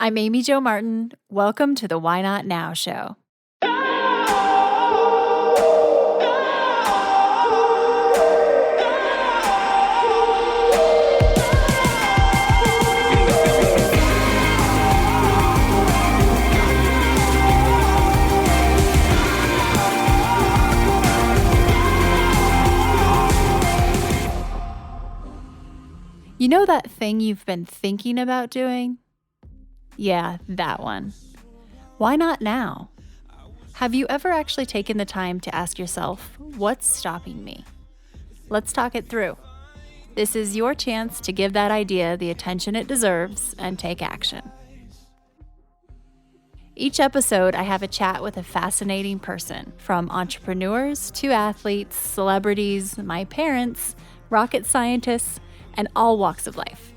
I'm Amy Jo Martin. Welcome to the Why Not Now show. You know that thing you've been thinking about doing? Yeah, that one. Why not now? Have you ever actually taken the time to ask yourself, what's stopping me? Let's talk it through. This is your chance to give that idea the attention it deserves and take action. Each episode, I have a chat with a fascinating person, from entrepreneurs to athletes, celebrities, my parents, rocket scientists, and all walks of life.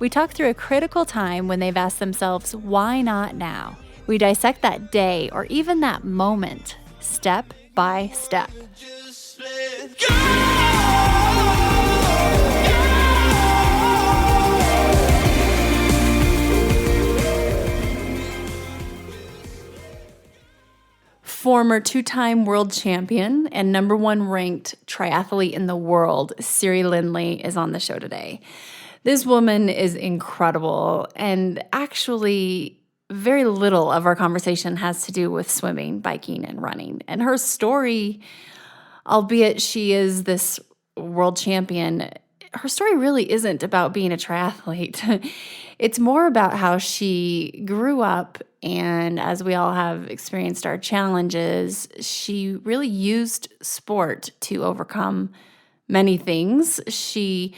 We talk through a critical time when they've asked themselves, why not now? We dissect that day or even that moment, step by step. Former two-time world champion and number one ranked triathlete in the world, Siri Lindley, is on the show today. This woman is incredible, and actually very little of our conversation has to do with swimming, biking, and running. And her story, albeit she is this world champion, her story really isn't about being a triathlete. It's more about how she grew up, and as we all have experienced our challenges, she really used sport to overcome many things. She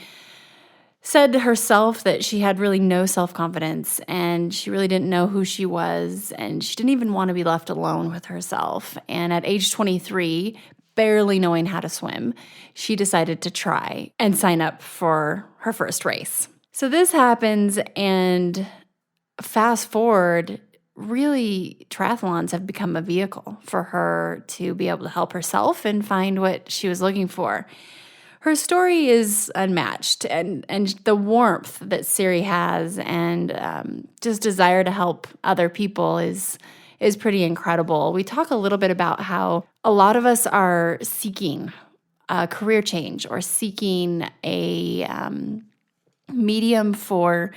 said to herself that she had really no self-confidence, and she really didn't know who she was, and she didn't even want to be left alone with herself. And at age 23, barely knowing how to swim, she decided to try and sign up for her first race. So this happens, and fast forward, really triathlons have become a vehicle for her to be able to help herself and find what she was looking for. Her story is unmatched, and the warmth that Siri has and just desire to help other people is pretty incredible. We talk a little bit about how a lot of us are seeking a career change or seeking a medium for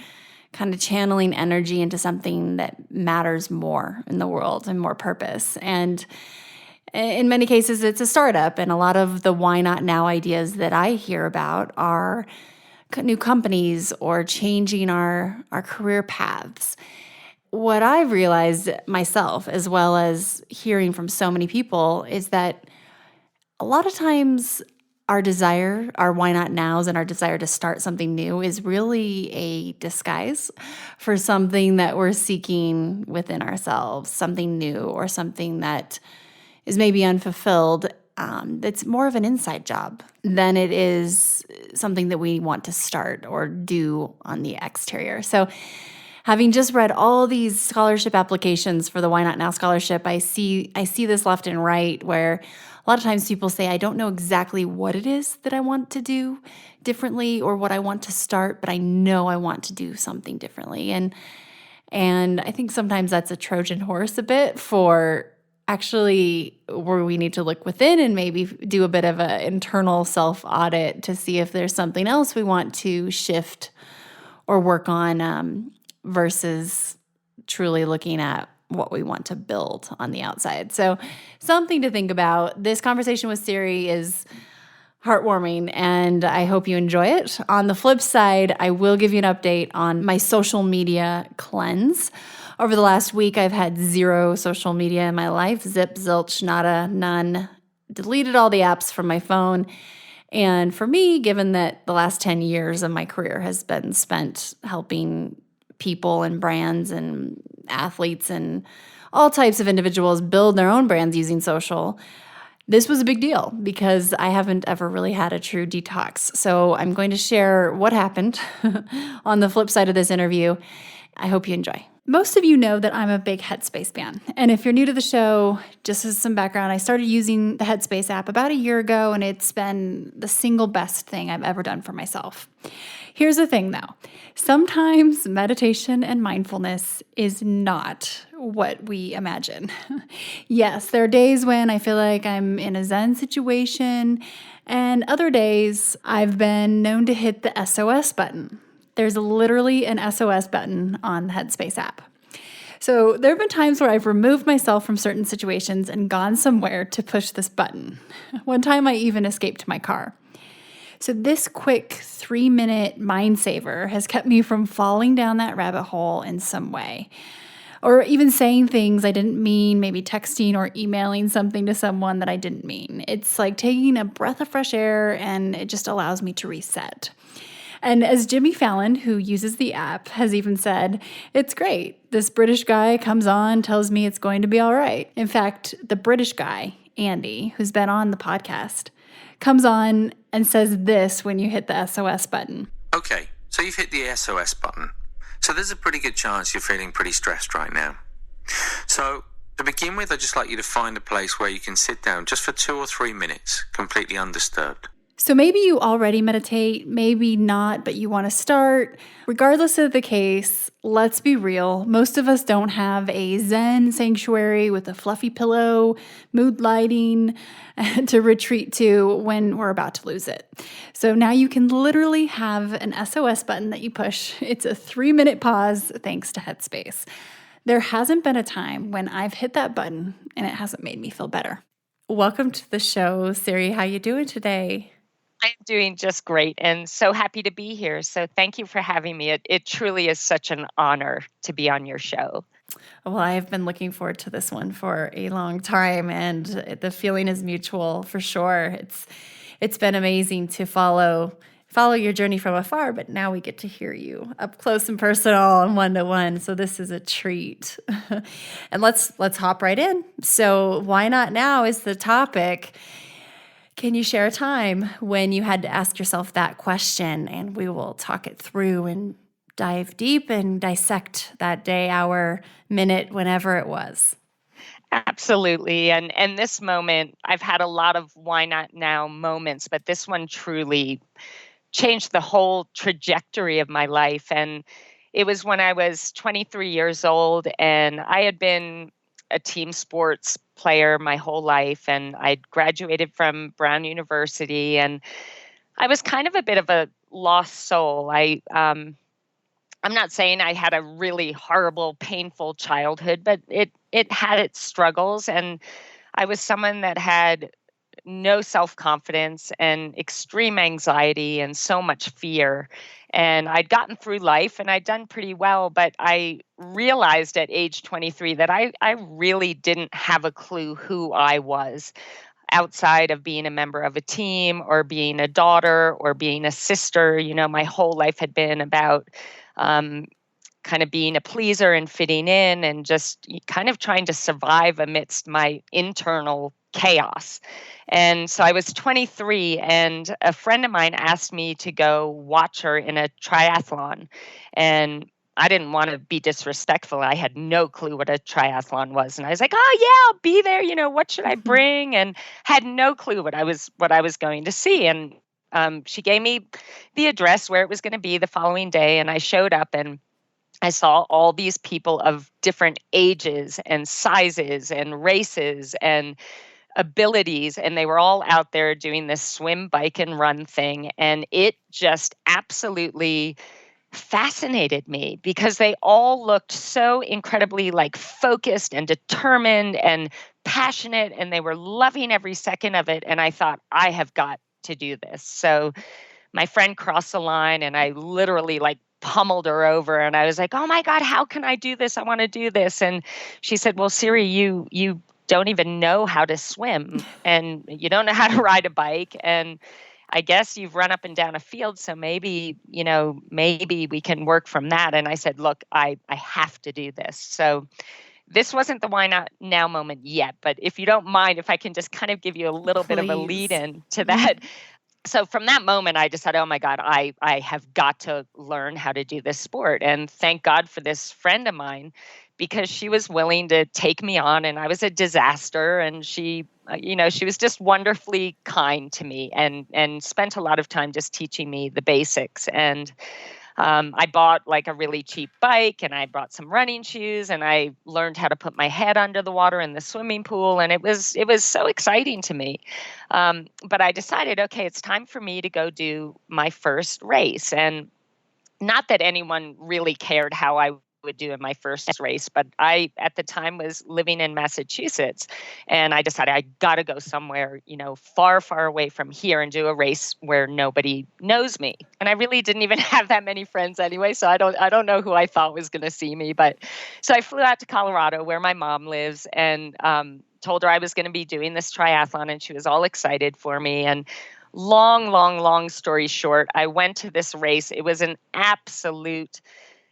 kind of channeling energy into something that matters more in the world and more purpose. And in many cases, it's a startup, and a lot of the why not now ideas that I hear about are new companies or changing our career paths. What I've realized myself, as well as hearing from so many people, is that a lot of times our desire, our why not nows, and our desire to start something new is really a disguise for something that we're seeking within ourselves, something new or something that is maybe unfulfilled. That's more of an inside job than it is something that we want to start or do on the exterior. So having just read all these scholarship applications for the Why Not Now scholarship, I see this left and right where a lot of times people say, I don't know exactly what it is that I want to do differently or what I want to start, but I know I want to do something differently. And I think sometimes that's a Trojan horse a bit for actually where we need to look within and maybe do a bit of an internal self-audit to see if there's something else we want to shift or work on versus truly looking at what we want to build on the outside. So something to think about. This conversation with Siri is heartwarming, and I hope you enjoy it. On the flip side, I will give you an update on my social media cleanse. Over the last week, I've had 0 social media in my life. Zip, zilch, nada, none. Deleted all the apps from my phone. And for me, given that the last 10 years of my career has been spent helping people and brands and athletes and all types of individuals build their own brands using social, this was a big deal because I haven't ever really had a true detox. So I'm going to share what happened on the flip side of this interview I hope you enjoy. Most of you know that I'm a big Headspace fan. And if you're new to the show, just as some background, I started using the Headspace app about a year ago, and it's been the single best thing I've ever done for myself. Here's the thing though. Sometimes meditation and mindfulness is not what we imagine. Yes, there are days when I feel like I'm in a Zen situation, and other days I've been known to hit the SOS button. There's literally an SOS button on the Headspace app. So there have been times where I've removed myself from certain situations and gone somewhere to push this button. One time I even escaped my car. So this quick 3-minute mind saver has kept me from falling down that rabbit hole in some way. Or even saying things I didn't mean, maybe texting or emailing something to someone that I didn't mean. It's like taking a breath of fresh air, and it just allows me to reset. And as Jimmy Fallon, who uses the app, has even said, it's great. This British guy comes on, tells me it's going to be all right. In fact, the British guy, Andy, who's been on the podcast, comes on and says this when you hit the SOS button. Okay, so you've hit the SOS button. So there's a pretty good chance you're feeling pretty stressed right now. So to begin with, I'd just like you to find a place where you can sit down just for 2 or 3 minutes, completely undisturbed. So maybe you already meditate, maybe not, but you want to start. Regardless of the case, let's be real. Most of us don't have a Zen sanctuary with a fluffy pillow, mood lighting to retreat to when we're about to lose it. So now you can literally have an SOS button that you push. It's a 3-minute pause thanks to Headspace. There hasn't been a time when I've hit that button and it hasn't made me feel better. Welcome to the show, Siri. How you doing today? I'm doing just great and so happy to be here. So thank you for having me. It truly is such an honor to be on your show. Well, I've been looking forward to this one for a long time, and the feeling is mutual for sure. It's been amazing to follow your journey from afar, but now we get to hear you up close and personal and one-to-one. So this is a treat. And let's hop right in. So why not now is the topic. Can you share a time when you had to ask yourself that question? And we will talk it through and dive deep and dissect that day, hour, minute, whenever it was. Absolutely. And this moment, I've had a lot of why not now moments, but this one truly changed the whole trajectory of my life. And it was when I was 23 years old, and I had been a team sports player my whole life, and I'd graduated from Brown University, and I was kind of a bit of a lost soul. I'm not saying I had a really horrible, painful childhood, but it had its struggles, and I was someone that had no self-confidence and extreme anxiety and so much fear. And I'd gotten through life and I'd done pretty well, but I realized at age 23 that I really didn't have a clue who I was outside of being a member of a team or being a daughter or being a sister. You know, my whole life had been about kind of being a pleaser and fitting in and just kind of trying to survive amidst my internal chaos. And so I was 23, and a friend of mine asked me to go watch her in a triathlon. And I didn't want to be disrespectful. I had no clue what a triathlon was. And I was like, oh yeah, I'll be there. You know, what should I bring? And had no clue what I was going to see. And she gave me the address where it was going to be the following day. And I showed up, and I saw all these people of different ages and sizes and races and abilities, and they were all out there doing this swim, bike, and run thing. And it just absolutely fascinated me because they all looked so incredibly like focused and determined and passionate, and they were loving every second of it. And I thought, I have got to do this. So my friend crossed the line, and I literally like pummeled her over, and I was like, oh my God, how can I do this? I want to do this. And she said, well, Siri, you don't even know how to swim, and you don't know how to ride a bike, and I guess you've run up and down a field, so maybe we can work from that. And I said, look, I have to do this. So this wasn't the why not now moment yet, but if you don't mind, if I can just kind of give you a little bit of a lead in to that. So from that moment, I decided, oh my God, I have got to learn how to do this sport. And thank God for this friend of mine, because she was willing to take me on, and I was a disaster. And she was just wonderfully kind to me, and spent a lot of time just teaching me the basics. And I bought like a really cheap bike, and I brought some running shoes, and I learned how to put my head under the water in the swimming pool. And it was so exciting to me. But I decided, okay, it's time for me to go do my first race. And not that anyone really cared how I would do in my first race, but I, at the time, was living in Massachusetts, and I decided I got to go somewhere, far, far away from here and do a race where nobody knows me. And I really didn't even have that many friends anyway, so I don't know who I thought was going to see me. But so I flew out to Colorado, where my mom lives, and told her I was going to be doing this triathlon, and she was all excited for me. And long story short, I went to this race. It was an absolute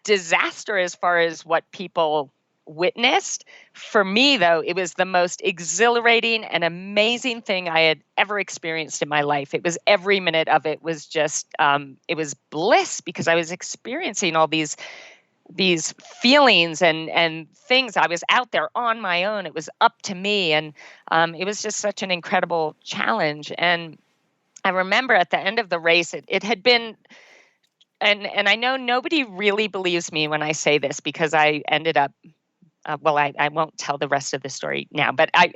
disaster as far as what people witnessed. For me, though, it was the most exhilarating and amazing thing I had ever experienced in my life. It was every minute of it was just, it was bliss, because I was experiencing all these feelings and things. I was out there on my own. It was up to me. And it was just such an incredible challenge. And I remember at the end of the race, it had been, and I know nobody really believes me when I say this, because I ended up, I won't tell the rest of the story now, but I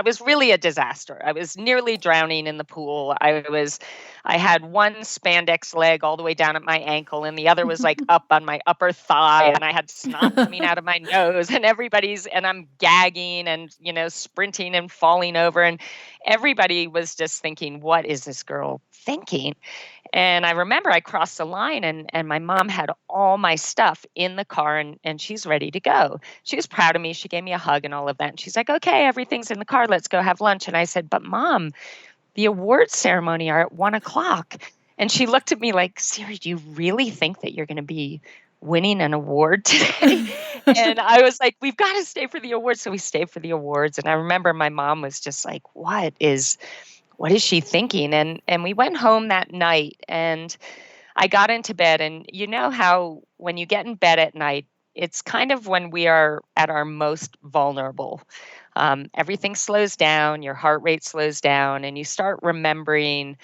was really a disaster. I was nearly drowning in the pool. I had one spandex leg all the way down at my ankle, and the other was like up on my upper thigh, and I had snot coming out of my nose, and I'm gagging and, sprinting and falling over, and everybody was just thinking, what is this girl thinking? And I remember I crossed the line, and my mom had all my stuff in the car, and she's ready to go. She was proud of me. She gave me a hug and all of that. And she's like, okay, everything's in the car. Let's go have lunch. And I said, but Mom, the awards ceremony are at 1:00. And she looked at me like, Siri, do you really think that you're going to be winning an award today? And I was like, we've got to stay for the awards. So we stayed for the awards. And I remember my mom was just like, what is she thinking? And we went home that night, and I got into bed. And you know how when you get in bed at night, it's kind of when we are at our most vulnerable. Everything slows down, your heart rate slows down, and you start remembering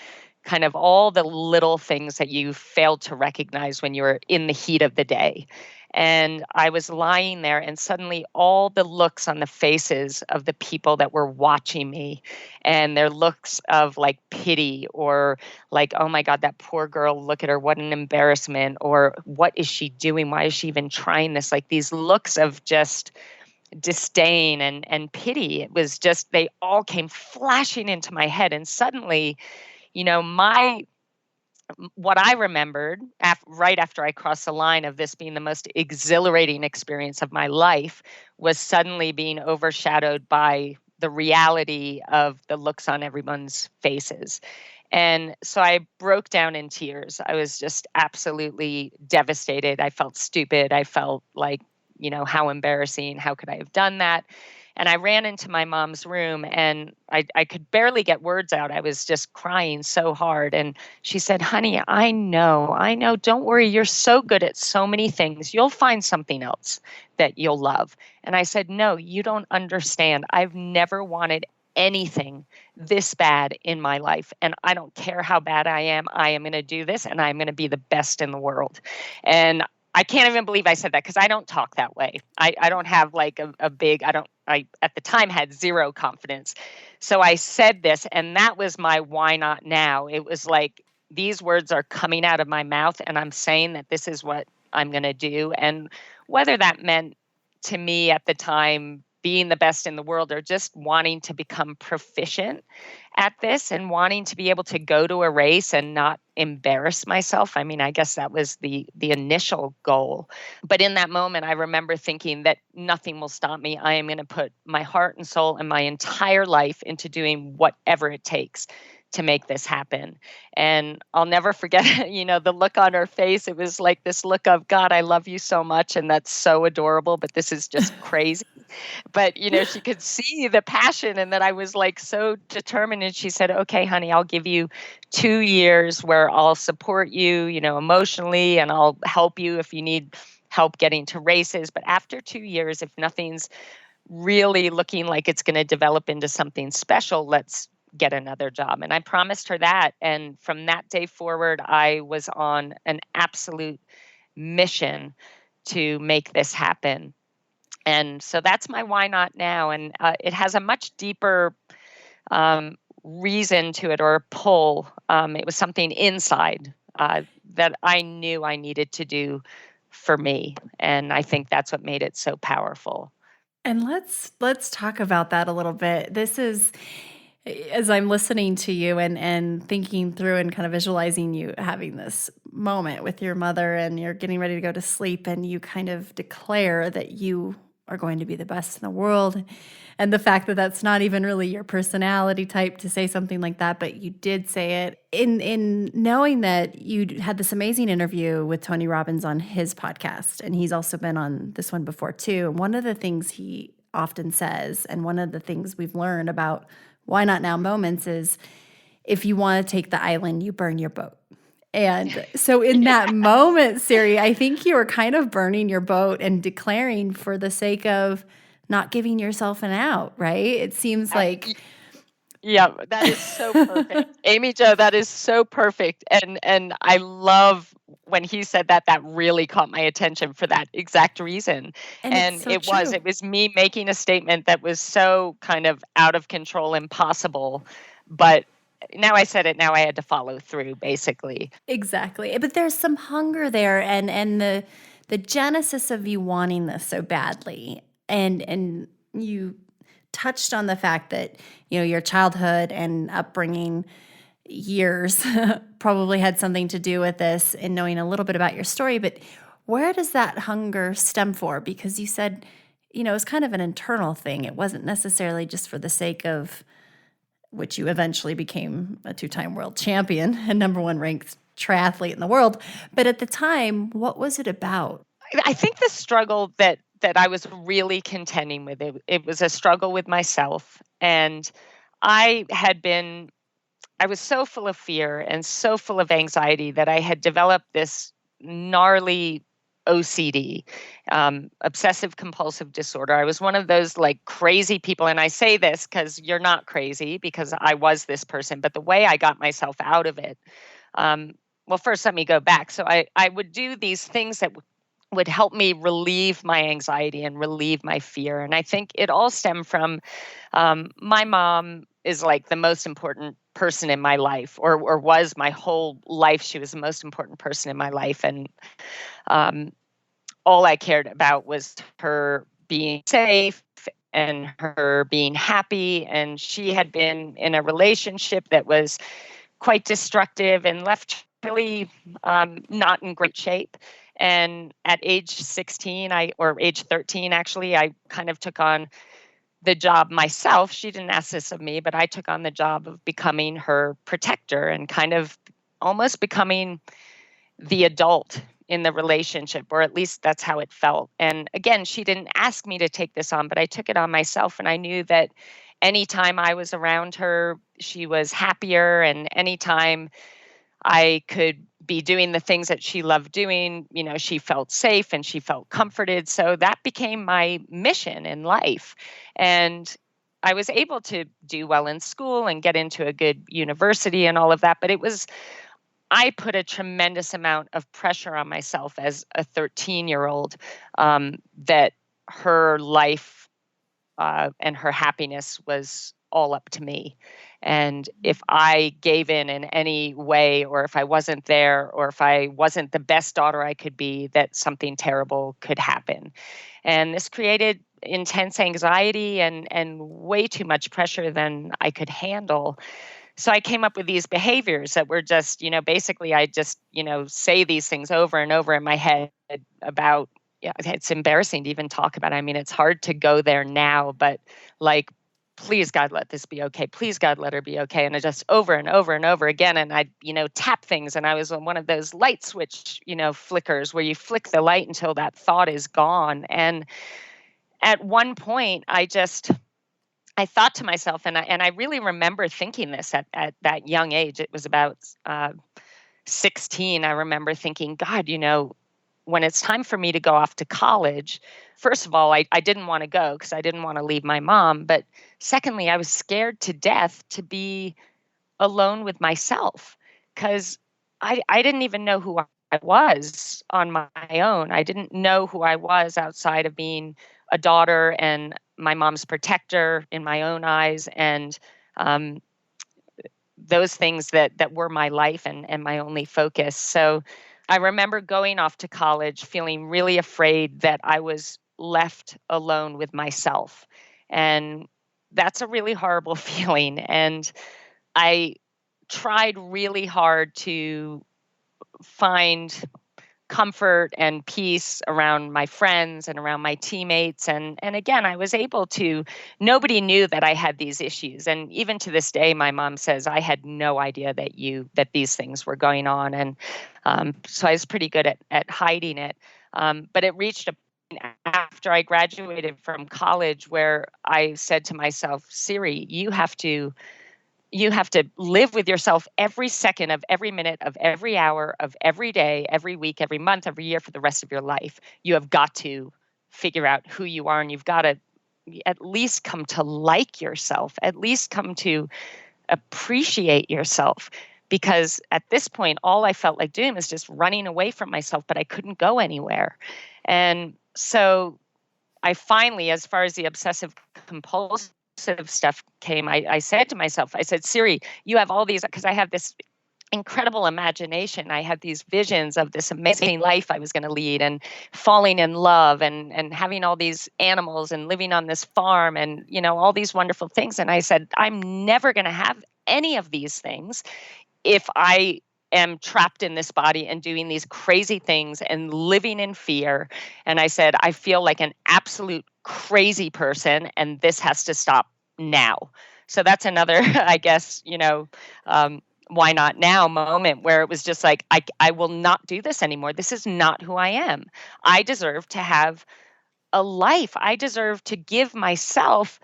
kind of all the little things that you failed to recognize when you were in the heat of the day. And I was lying there, and suddenly all the looks on the faces of the people that were watching me, and their looks of like pity, or like, oh my God, that poor girl, look at her, what an embarrassment, or what is she doing? Why is she even trying this? Like these looks of just disdain and pity. It was just, they all came flashing into my head. And suddenly, what I remembered right after I crossed the line of this being the most exhilarating experience of my life was suddenly being overshadowed by the reality of the looks on everyone's faces. And so I broke down in tears. I was just absolutely devastated. I felt stupid. I felt like, how embarrassing. How could I have done that? And I ran into my mom's room, and I could barely get words out. I was just crying so hard. And she said, honey, I know. Don't worry. You're so good at so many things. You'll find something else that you'll love. And I said, no, you don't understand. I've never wanted anything this bad in my life. And I don't care how bad I am going to do this, and I'm going to be the best in the world. And I can't even believe I said that, because I don't talk that way. I don't have like a big, I at the time had zero confidence. So I said this, and that was my why not now. It was like, these words are coming out of my mouth, and I'm saying that this is what I'm going to do. And whether that meant to me at the time being the best in the world, or just wanting to become proficient at this and wanting to be able to go to a race and not embarrass myself. I mean, I guess that was the initial goal. But in that moment, I remember thinking that nothing will stop me. I am going to put my heart and soul and my entire life into doing whatever it takes to make this happen. And I'll never forget, the look on her face. It was like this look of, God, I love you so much. And that's so adorable, but this is just crazy. But, she could see the passion and that I was like so determined. And she said, okay, honey, I'll give you 2 years where I'll support you, emotionally, and I'll help you if you need help getting to races. But after 2 years, if nothing's really looking like it's going to develop into something special, let's get another job. And I promised her that. And from that day forward, I was on an absolute mission to make this happen. And so that's my why not now. And it has a much deeper reason to it, or pull. It was something inside that I knew I needed to do for me. And I think that's what made it so powerful. And let's talk about that a little bit. This is, as I'm listening to you and thinking through and kind of visualizing you having this moment with your mother, and you're getting ready to go to sleep, and you kind of declare that you are going to be the best in the world. And the fact that that's not even really your personality type to say something like that, but you did say it in knowing that you had this amazing interview with Tony Robbins on his podcast. And he's also been on this one before too. And one of the things he often says, and one of the things we've learned about why not now moments, is if you want to take the island, you burn your boat. And so in that moment, Siri, I think you were kind of burning your boat and declaring for the sake of not giving yourself an out, right? It seems like... Yeah, that is so perfect. Amy Jo, that is so perfect. And I love when he said that really caught my attention for that exact reason. And so it true. was me making a statement that was so kind of out of control, impossible. But now I said it, now I had to follow through, basically. Exactly. But there's some hunger there, and the genesis of you wanting this so badly. And you touched on the fact that, your childhood and upbringing years probably had something to do with this, and knowing a little bit about your story. But where does that hunger stem for? Because you said, it was kind of an internal thing. It wasn't necessarily just for the sake of, which you eventually became a 2-time world champion and #1 ranked triathlete in the world. But at the time, what was it about? I think the struggle that I was really contending with, it was a struggle with myself. And I was so full of fear and so full of anxiety that I had developed this gnarly OCD, obsessive compulsive disorder. I was one of those like crazy people. And I say this because you're not crazy, because I was this person, but the way I got myself out of it. Well, first, let me go back. So I would do these things that would help me relieve my anxiety and relieve my fear. And I think it all stemmed from my mom is like the most important person in my life, or was my whole life. She was the most important person in my life. And all I cared about was her being safe and her being happy. And she had been in a relationship that was quite destructive and left really not in great shape. And at age 16, or age 13, actually, I kind of took on the job myself. She didn't ask this of me, but I took on the job of becoming her protector and kind of almost becoming the adult in the relationship, or at least that's how it felt. And again, she didn't ask me to take this on, but I took it on myself. And I knew that anytime I was around her, she was happier. And anytime I could be doing the things that she loved doing, she felt safe and she felt comforted. So that became my mission in life. And I was able to do well in school and get into a good university and all of that. But I put a tremendous amount of pressure on myself as a 13-year-old, that her life and her happiness was all up to me. And if I gave in any way, or if I wasn't there, or if I wasn't the best daughter I could be, that something terrible could happen. And this created intense anxiety and way too much pressure than I could handle. So I came up with these behaviors that were just, basically I just, say these things over and over in my head about, it's embarrassing to even talk about. I mean, it's hard to go there now, but like please God, let this be okay. Please God, let her be okay. And I just over and over and over again. And I, tap things. And I was on one of those light switch, flickers where you flick the light until that thought is gone. And at one point I thought to myself, and I really remember thinking this at that young age. It was about 16. I remember thinking, God, when it's time for me to go off to college, first of all, I didn't want to go because I didn't want to leave my mom. But secondly, I was scared to death to be alone with myself because I didn't even know who I was on my own. I didn't know who I was outside of being a daughter and my mom's protector in my own eyes, and those things that were my life and my only focus. So I remember going off to college feeling really afraid that I was left alone with myself. And that's a really horrible feeling. And I tried really hard to find comfort and peace around my friends and around my teammates. And again, I was able to, nobody knew that I had these issues. And even to this day, my mom says, I had no idea that these things were going on. And so I was pretty good at hiding it. But it reached a point after I graduated from college where I said to myself, Siri, you have to live with yourself every second of every minute of every hour of every day, every week, every month, every year for the rest of your life. You have got to figure out who you are, and you've got to at least come to like yourself, at least come to appreciate yourself. Because at this point, all I felt like doing was just running away from myself, but I couldn't go anywhere. And so I finally, as far as the obsessive compulsive stuff came, I said to myself, I said, Siri, you have all these, because I have this incredible imagination. I had these visions of this amazing life I was going to lead and falling in love and having all these animals and living on this farm and, all these wonderful things. And I said, I'm never going to have any of these things if I am trapped in this body and doing these crazy things and living in fear. And I said, I feel like an absolute crazy person, and this has to stop now. So that's another, I guess, why not now moment where it was just like, I will not do this anymore. This is not who I am. I deserve to have a life. I deserve to give myself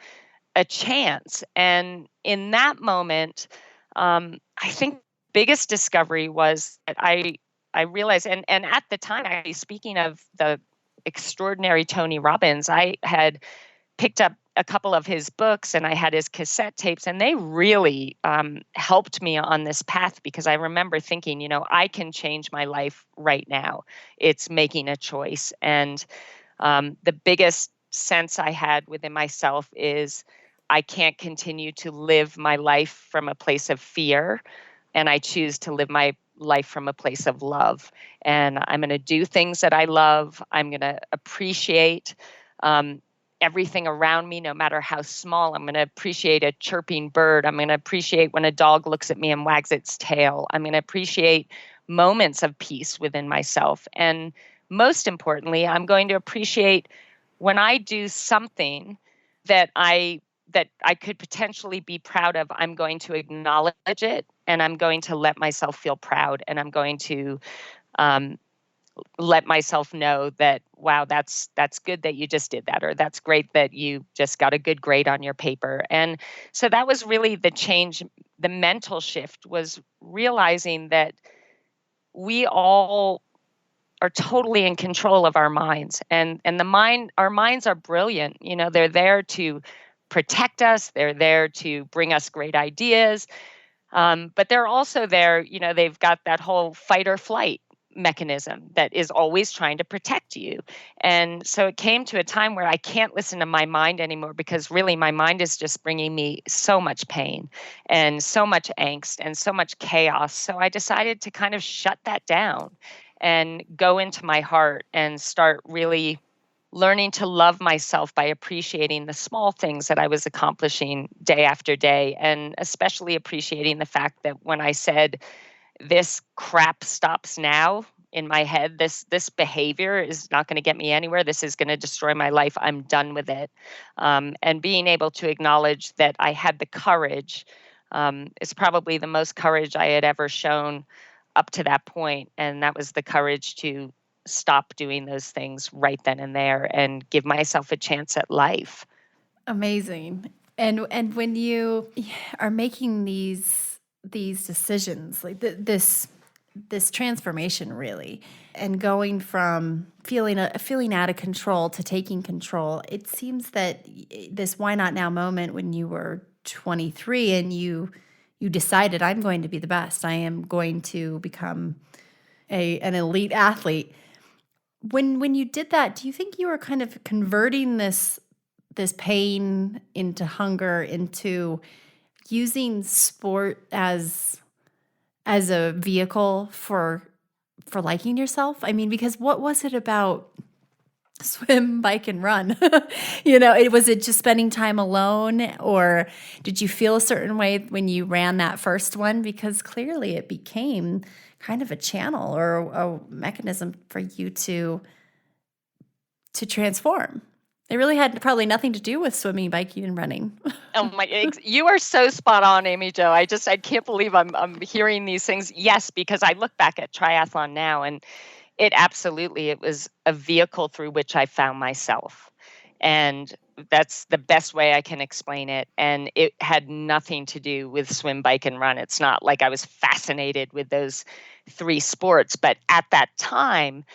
a chance. And in that moment, I think biggest discovery was that I realized, and at the time, actually, speaking of the extraordinary Tony Robbins, I had picked up a couple of his books and I had his cassette tapes, and they really helped me on this path because I remember thinking, I can change my life right now. It's making a choice. And the biggest sense I had within myself is I can't continue to live my life from a place of fear. And I choose to live my life from a place of love. And I'm going to do things that I love. I'm going to appreciate everything around me, no matter how small. I'm going to appreciate a chirping bird. I'm going to appreciate when a dog looks at me and wags its tail. I'm going to appreciate moments of peace within myself. And most importantly, I'm going to appreciate when I do something that I could potentially be proud of. I'm going to acknowledge it, and I'm going to let myself feel proud, and I'm going to let myself know that, wow, that's good that you just did that, or that's great that you just got a good grade on your paper. And so that was really the change. The mental shift was realizing that we all are totally in control of our minds, and our minds are brilliant. They're there to protect us. They're there to bring us great ideas. But they're also there, they've got that whole fight or flight mechanism that is always trying to protect you. And so it came to a time where I can't listen to my mind anymore, because really my mind is just bringing me so much pain and so much angst and so much chaos. So I decided to kind of shut that down and go into my heart and start really learning to love myself by appreciating the small things that I was accomplishing day after day, and especially appreciating the fact that when I said, this crap stops now, in my head, this behavior is not going to get me anywhere. This is going to destroy my life. I'm done with it. And being able to acknowledge that I had the courage is probably the most courage I had ever shown up to that point. And that was the courage to stop doing those things right then and there and give myself a chance at life. Amazing. And when you are making these decisions, like this transformation really, and going from feeling out of control to taking control, it seems that this why not now moment when you were 23 and you decided, I'm going to be the best. I am going to become an elite athlete. When you did that, do you think you were kind of converting this pain into hunger, into using sport as a vehicle for liking yourself? I mean, because what was it about swim, bike, and run? Was it just spending time alone, or did you feel a certain way when you ran that first one? Because clearly it became kind of a channel or a mechanism for you to transform. It really had probably nothing to do with swimming, biking, and running. You are so spot on, Amy Jo. I can't believe I'm hearing these things. Yes, because I look back at triathlon now, and it was a vehicle through which I found myself. And that's the best way I can explain it. And it had nothing to do with swim, bike, and run. It's not like I was fascinated with those three sports. But at that time,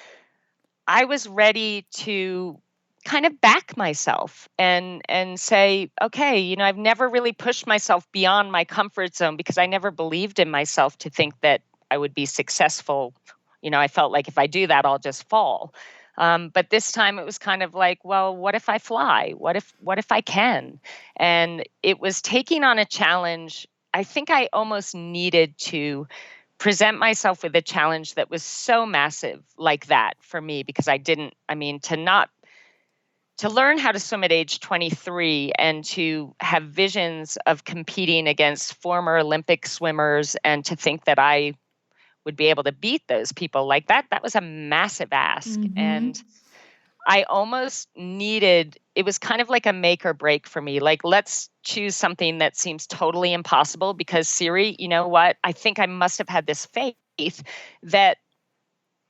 I was ready to kind of back myself and say, okay, I've never really pushed myself beyond my comfort zone because I never believed in myself to think that I would be successful. I felt like if I do that, I'll just fall. But this time it was kind of like, well, what if I fly? What if I can? And it was taking on a challenge. I think I almost needed to present myself with a challenge that was so massive like that for me, because to learn how to swim at age 23 and to have visions of competing against former Olympic swimmers and to think that I would be able to beat those people like that was a massive ask. Mm-hmm. And I almost it was kind of like a make or break for me. Like, let's choose something that seems totally impossible because Siri, you know what? I think I must have had this faith that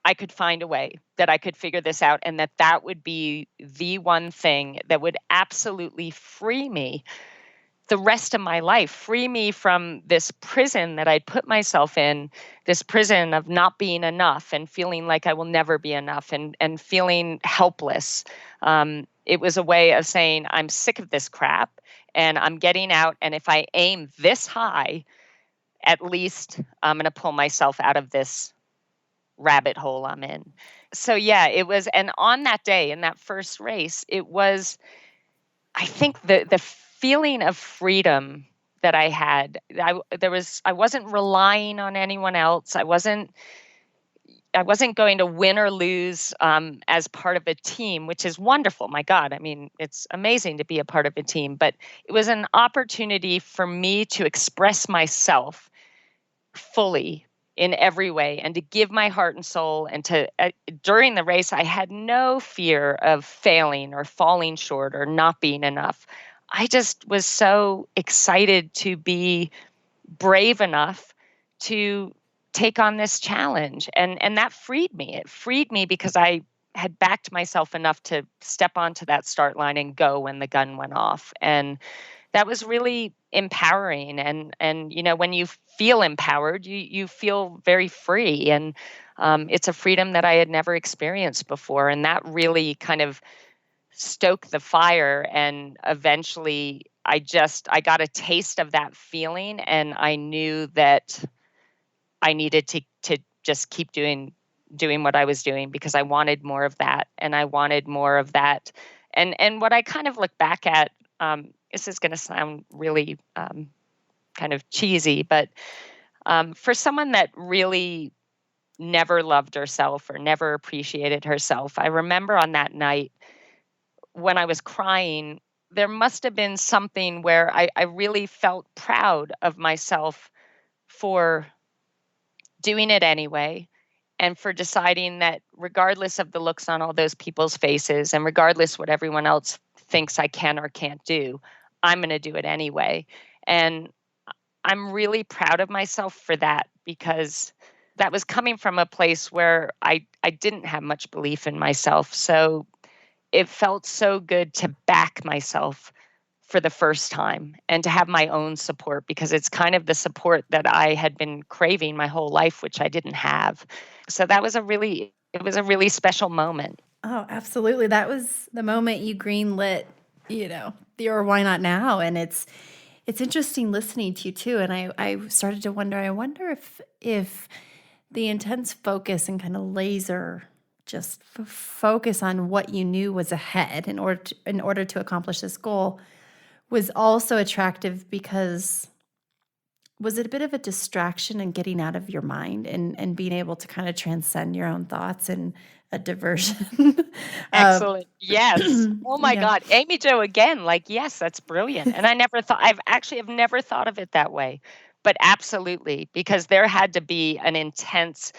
I could find a way, that I could figure this out, and that would be the one thing that would absolutely free me the rest of my life, free me from this prison that I'd put myself in, this prison of not being enough and feeling like I will never be enough and feeling helpless. It was a way of saying, I'm sick of this crap and I'm getting out. And if I aim this high, at least I'm going to pull myself out of this rabbit hole I'm in. So yeah, it was, and on that day, in that first race, it was, I think the feeling of freedom that I had, I wasn't relying on anyone else. I wasn't going to win or lose as part of a team, which is wonderful. My God, I mean, it's amazing to be a part of a team, but it was an opportunity for me to express myself fully in every way and to give my heart and soul. And during the race, I had no fear of failing or falling short or not being enough. I just was so excited to be brave enough to take on this challenge. And that freed me. It freed me because I had backed myself enough to step onto that start line and go when the gun went off. And that was really empowering. And when you feel empowered, you feel very free. And it's a freedom that I had never experienced before. And that really kind of stoked the fire. And eventually I got a taste of that feeling. And I knew that I needed to just keep doing what I was doing because I wanted more of that. And I wanted more of that. And what I kind of look back at, this is going to sound really kind of cheesy, but for someone that really never loved herself or never appreciated herself, I remember on that night when I was crying, there must have been something where I really felt proud of myself for doing it anyway and for deciding that regardless of the looks on all those people's faces and regardless what everyone else thinks I can or can't do, I'm going to do it anyway. And I'm really proud of myself for that, because that was coming from a place where I didn't have much belief in myself. So it felt so good to back myself for the first time and to have my own support, because it's kind of the support that I had been craving my whole life, which I didn't have. So it was a really special moment. Oh, absolutely. That was the moment you greenlit, the or why not now? And it's interesting listening to you too. And I started to wonder, if the intense focus and kind of laser just focus on what you knew was ahead in order to accomplish this goal was also attractive, because was it a bit of a distraction and getting out of your mind and being able to kind of transcend your own thoughts and a diversion? Excellent. Yes. Oh my Yeah. God. Amy Jo again. Like, yes, that's brilliant. And I've never thought of it that way. But absolutely, because there had to be an intense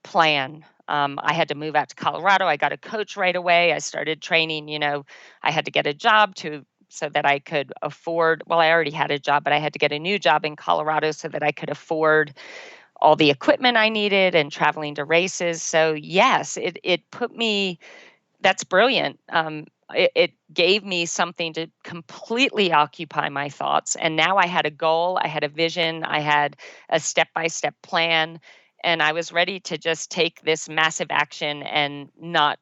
plan. I had to move out to Colorado. I got a coach right away. I started training. I had to get a job so that I could afford. Well, I already had a job, but I had to get a new job in Colorado so that I could afford all the equipment I needed and traveling to races. So yes, it put me. That's brilliant. It gave me something to completely occupy my thoughts. And now I had a goal, I had a vision, I had a step-by-step plan, and I was ready to just take this massive action and not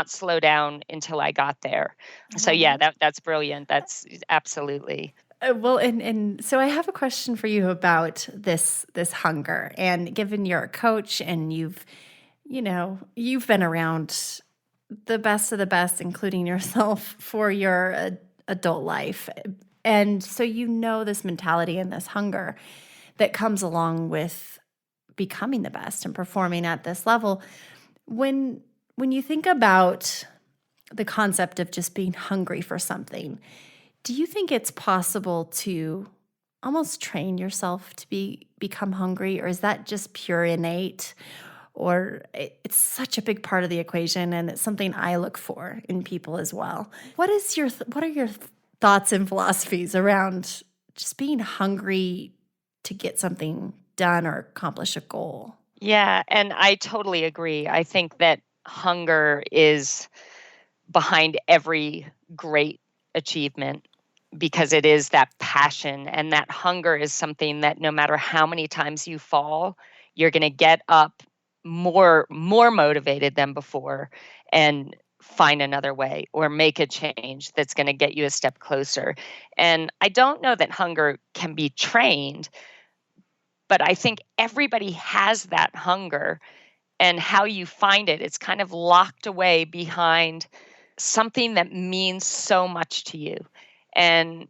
slow down until I got there. So yeah, that's brilliant. That's absolutely. Well, and so I have a question for you about this hunger. And given you're a coach and you've been around the best of the best, including yourself, for your adult life. And so this mentality and this hunger that comes along with becoming the best and performing at this level. When you think about the concept of just being hungry for something, do you think it's possible to almost train yourself to become hungry, or is that just pure innate? Or it's such a big part of the equation, and it's something I look for in people as well. What are your thoughts and philosophies around just being hungry to get something done or accomplish a goal? Yeah, and I totally agree. I think that hunger is behind every great achievement, because it is that passion, and that hunger is something that no matter how many times you fall, you're going to get up more motivated than before and find another way or make a change that's going to get you a step closer. And I don't know that hunger can be trained, but I think everybody has that hunger, and how you find it, it's kind of locked away behind something that means so much to you. And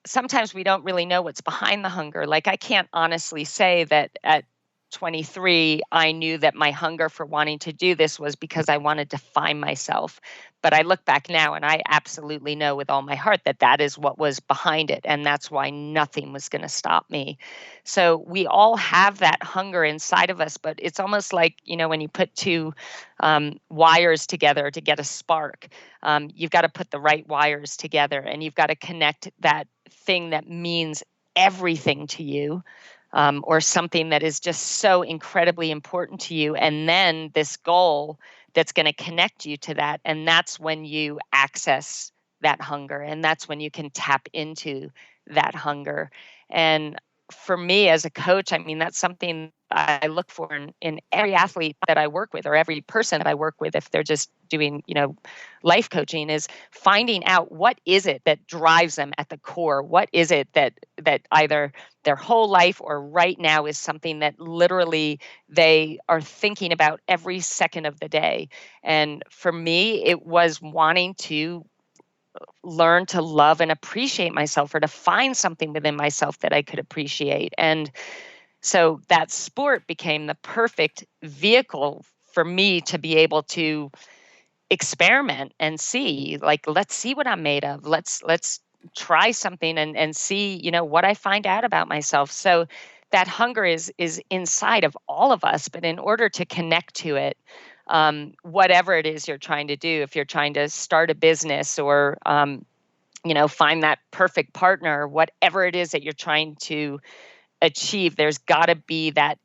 sometimes we don't really know what's behind the hunger. Like, I can't honestly say that at 23, I knew that my hunger for wanting to do this was because I wanted to find myself. But I look back now and I absolutely know with all my heart that that is what was behind it. And that's why nothing was going to stop me. So we all have that hunger inside of us, but it's almost like, when you put two wires together to get a spark, you've got to put the right wires together, and you've got to connect that thing that means everything to you, or something that is just so incredibly important to you, and then this goal that's going to connect you to that. And that's when you access that hunger, and that's when you can tap into that hunger. And for me as a coach, I mean, that's something I look for in every athlete that I work with, or every person that I work with, if they're just doing, life coaching, is finding out what is it that drives them at the core. What is it that either their whole life or right now is something that literally they are thinking about every second of the day. And for me, it was wanting to learn to love and appreciate myself, or to find something within myself that I could appreciate. And so that sport became the perfect vehicle for me to be able to experiment and see, like, let's see what I'm made of. Let's try something and see, what I find out about myself. So that hunger is inside of all of us, but in order to connect to it, whatever it is you're trying to do, if you're trying to start a business or find that perfect partner, whatever it is that you're trying to achieve, there's got to be that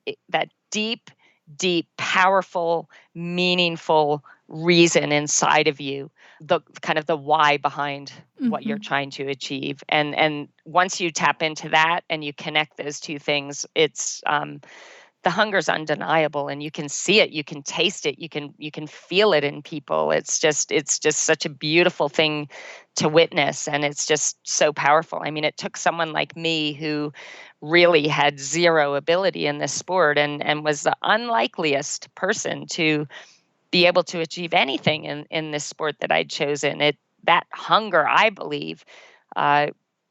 deep, deep, powerful, meaningful reason inside of you, the kind of the why behind what you're trying to achieve. And once you tap into that and you connect those two things, it's the hunger's undeniable, and you can see it, you can taste it, you can feel it in people. It's just such a beautiful thing to witness, and it's just so powerful. I mean, it took someone like me who really had zero ability in this sport and was the unlikeliest person to be able to achieve anything in this sport that I'd chosen. That hunger, I believe,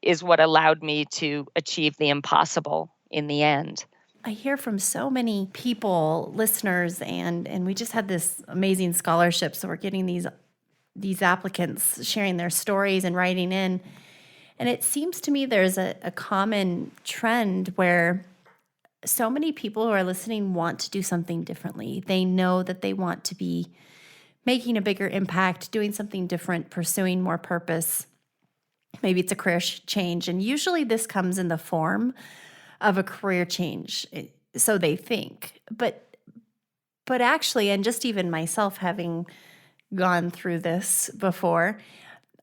is what allowed me to achieve the impossible in the end. I hear from so many people, listeners, and we just had this amazing scholarship. So we're getting these applicants sharing their stories and writing in. And it seems to me there's a common trend where so many people who are listening want to do something differently. They know that they want to be making a bigger impact, doing something different, pursuing more purpose. Maybe it's a career change. And usually this comes in the form of a career change, so they think. But actually, and just even myself having gone through this before,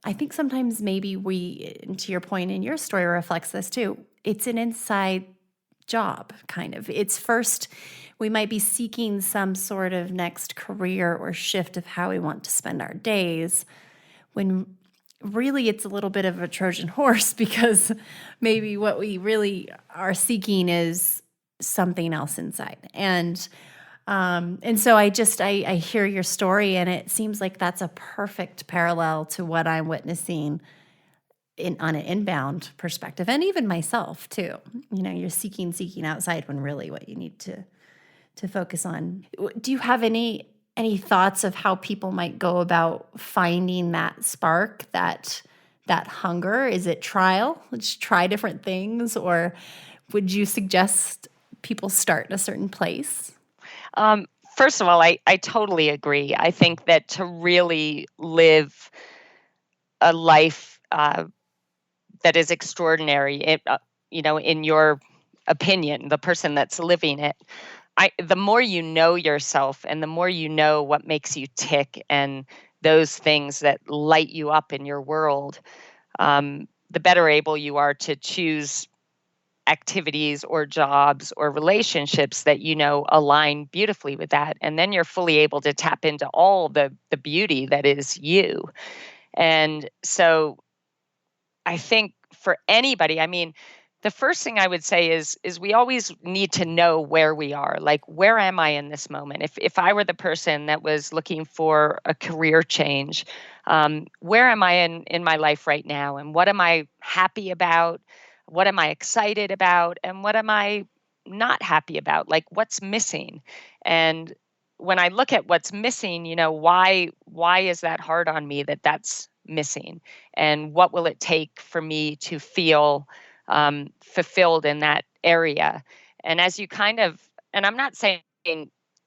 I think sometimes maybe we, and to your point in your story reflects this too, it's an inside job, kind of. It's first, we might be seeking some sort of next career or shift of how we want to spend our days, when really it's a little bit of a Trojan horse, because maybe what we really are seeking is something else inside. And so I hear your story, and it seems like that's a perfect parallel to what I'm witnessing on an inbound perspective, and even myself too. You're seeking outside when really what you need to focus on. Do you have any thoughts of how people might go about finding that spark, that hunger? Is it trial? Let's try different things, or would you suggest people start in a certain place? First of all, I totally agree. I think that to really live a life that is extraordinary, in your opinion, the person that's living it, the more you know yourself and the more you know what makes you tick and those things that light you up in your world, the better able you are to choose activities or jobs or relationships that align beautifully with that. And then you're fully able to tap into all the beauty that is you. And so I think for anybody, I mean, the first thing I would say is we always need to know where we are. Like, where am I in this moment? If I were the person that was looking for a career change, where am I in my life right now? And what am I happy about? What am I excited about? And what am I not happy about? Like, what's missing? And when I look at what's missing, why is that hard on me that's missing? And what will it take for me to feel fulfilled in that area? And as you and I'm not saying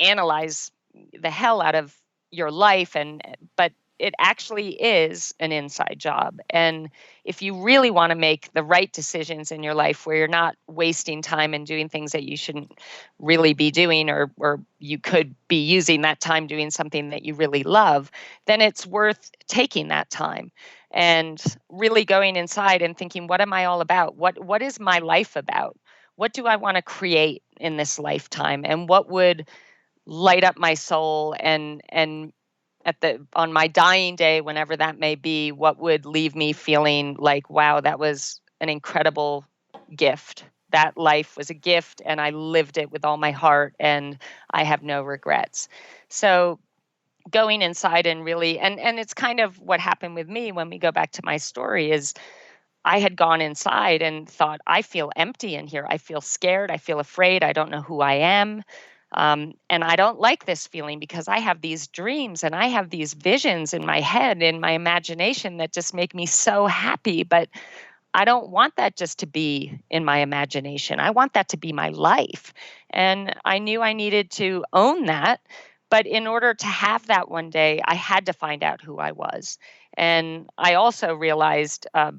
analyze the hell out of your life, but it actually is an inside job. And if you really want to make the right decisions in your life where you're not wasting time and doing things that you shouldn't really be doing, or you could be using that time doing something that you really love, then it's worth taking that time and really going inside and thinking, what am I all about? What is my life about? What do I want to create in this lifetime? And what would light up my soul and on my dying day, whenever that may be, what would leave me feeling like, wow, that was an incredible gift. That life was a gift, and I lived it with all my heart, and I have no regrets. So going inside and really, and it's kind of what happened with me when we go back to my story, is I had gone inside and thought, I feel empty in here. I feel scared. I feel afraid. I don't know who I am. And I don't like this feeling because I have these dreams and I have these visions in my head, in my imagination, that just make me so happy. But I don't want that just to be in my imagination. I want that to be my life. And I knew I needed to own that. But in order to have that one day, I had to find out who I was. And I also realized, I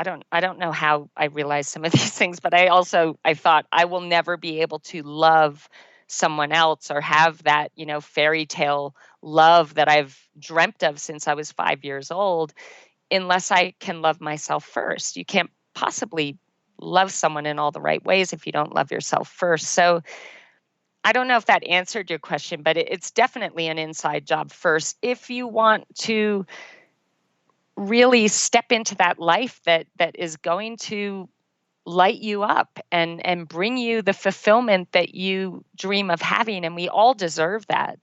don't know how I realized some of these things, but I thought I will never be able to love someone else or have that, fairy tale love that I've dreamt of since I was 5 years old, unless I can love myself first. You can't possibly love someone in all the right ways if you don't love yourself first. So I don't know if that answered your question, but it's definitely an inside job first if you want to really step into that life that is going to light you up and bring you the fulfillment that you dream of having. And we all deserve that.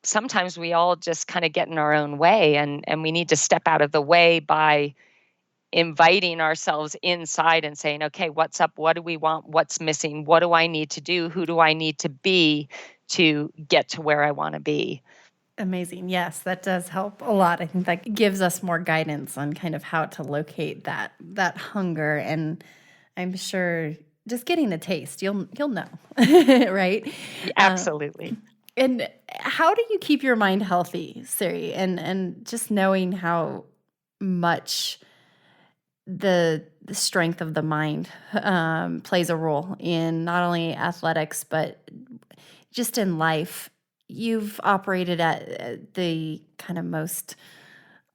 Sometimes we all just kind of get in our own way, and we need to step out of the way by inviting ourselves inside and saying, okay, what's up? What do we want? What's missing? What do I need to do? Who do I need to be to get to where I want to be? Amazing. Yes, that does help a lot. I think that gives us more guidance on kind of how to locate that hunger. And I'm sure just getting a taste, you'll know, right? Absolutely. And how do you keep your mind healthy, Siri? And just knowing how much the strength of the mind plays a role in not only athletics, but just in life. You've operated at the kind of most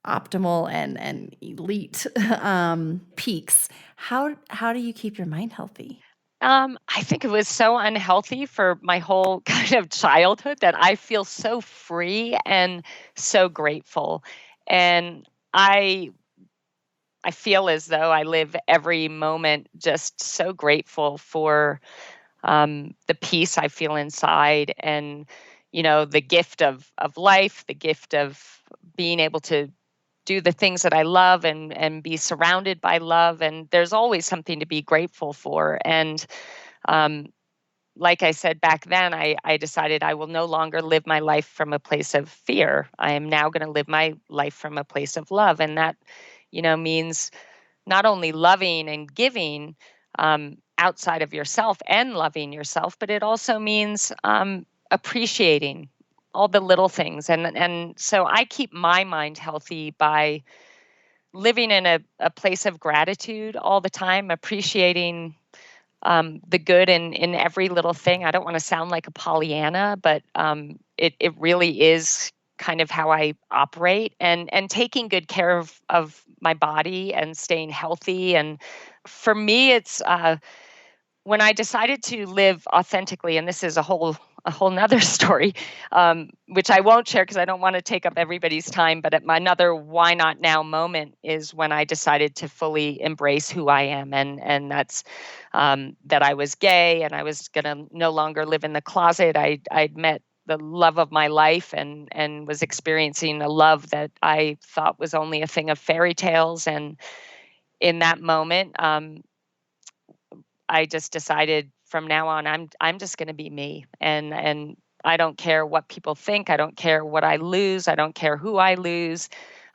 optimal and elite peaks. How do you keep your mind healthy? I think it was so unhealthy for my whole kind of childhood that I feel so free and so grateful. And I feel as though I live every moment just so grateful for the peace I feel inside, and the gift of life, the gift of being able to do the things that I love and be surrounded by love. And there's always something to be grateful for. And um, like I said back then, I decided I will no longer live my life from a place of fear. I am now going to live my life from a place of love. And that, means not only loving and giving outside of yourself and loving yourself, but it also means appreciating all the little things. And so I keep my mind healthy by living in a place of gratitude all the time, appreciating the good in every little thing. I don't want to sound like a Pollyanna, but it really is kind of how I operate, and taking good care of my body and staying healthy. And for me, it's when I decided to live authentically, and this is a whole nother story, which I won't share because I don't want to take up everybody's time. But at my another why not now moment is when I decided to fully embrace who I am, and that's that I was gay and I was going to no longer live in the closet. I'd met the love of my life and was experiencing a love that I thought was only a thing of fairy tales. And in that moment, I just decided from now on, I'm just going to be me, and I don't care what people think. I don't care what I lose. I don't care who I lose.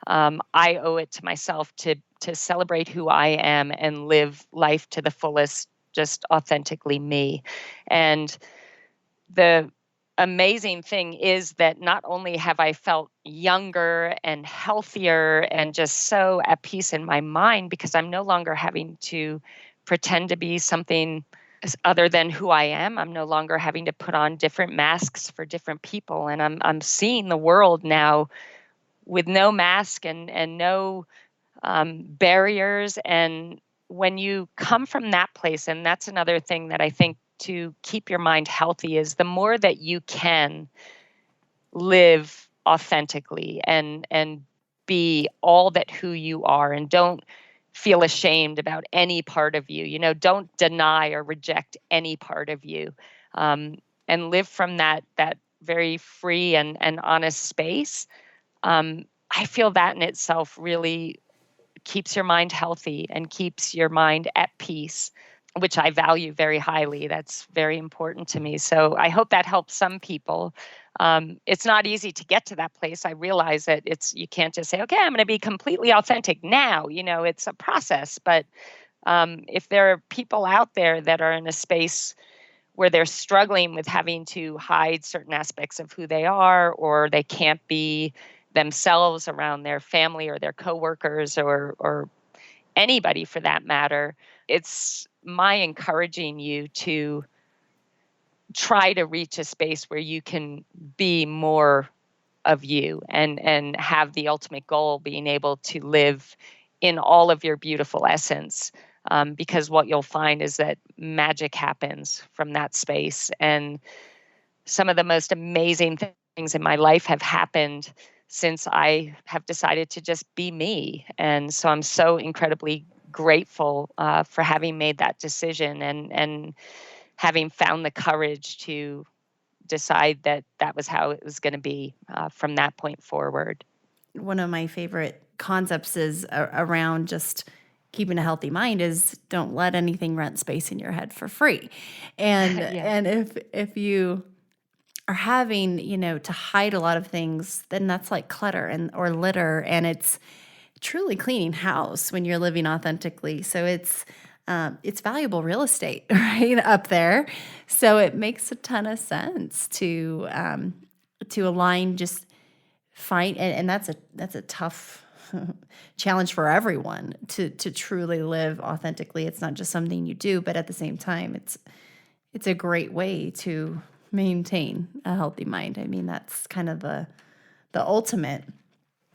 I owe it to myself to celebrate who I am and live life to the fullest, just authentically me. And the amazing thing is that not only have I felt younger and healthier and just so at peace in my mind, because I'm no longer having to pretend to be something other than who I am. I'm no longer having to put on different masks for different people. And I'm seeing the world now with no mask and no barriers. And when you come from that place, and that's another thing that I think to keep your mind healthy is the more that you can live authentically and be all that who you are, and don't feel ashamed about any part of you. Don't deny or reject any part of you, and live from that very free and honest space. I feel that in itself really keeps your mind healthy and keeps your mind at peace, which I value very highly. That's very important to me. So I hope that helps some people. It's not easy to get to that place. I realize that you can't just say, okay, I'm going to be completely authentic now. It's a process. But if there are people out there that are in a space where they're struggling with having to hide certain aspects of who they are, or they can't be themselves around their family or their coworkers or anybody for that matter, it's my encouraging you to try to reach a space where you can be more of you and have the ultimate goal being able to live in all of your beautiful essence. Because what you'll find is that magic happens from that space. And some of the most amazing things in my life have happened since I have decided to just be me. And so I'm so incredibly grateful for having made that decision and having found the courage to decide that that was how it was going to be from that point forward. One of my favorite concepts is around just keeping a healthy mind is don't let anything rent space in your head for free. And Yeah. and if you are having, to hide a lot of things, then that's like clutter or litter, and it's truly cleaning house when you're living authentically. So it's valuable real estate, right, up there. So it makes a ton of sense to align, just find, and that's a tough challenge for everyone to truly live authentically. It's not just something you do, but at the same time, it's a great way to maintain a healthy mind. I mean, that's kind of the ultimate.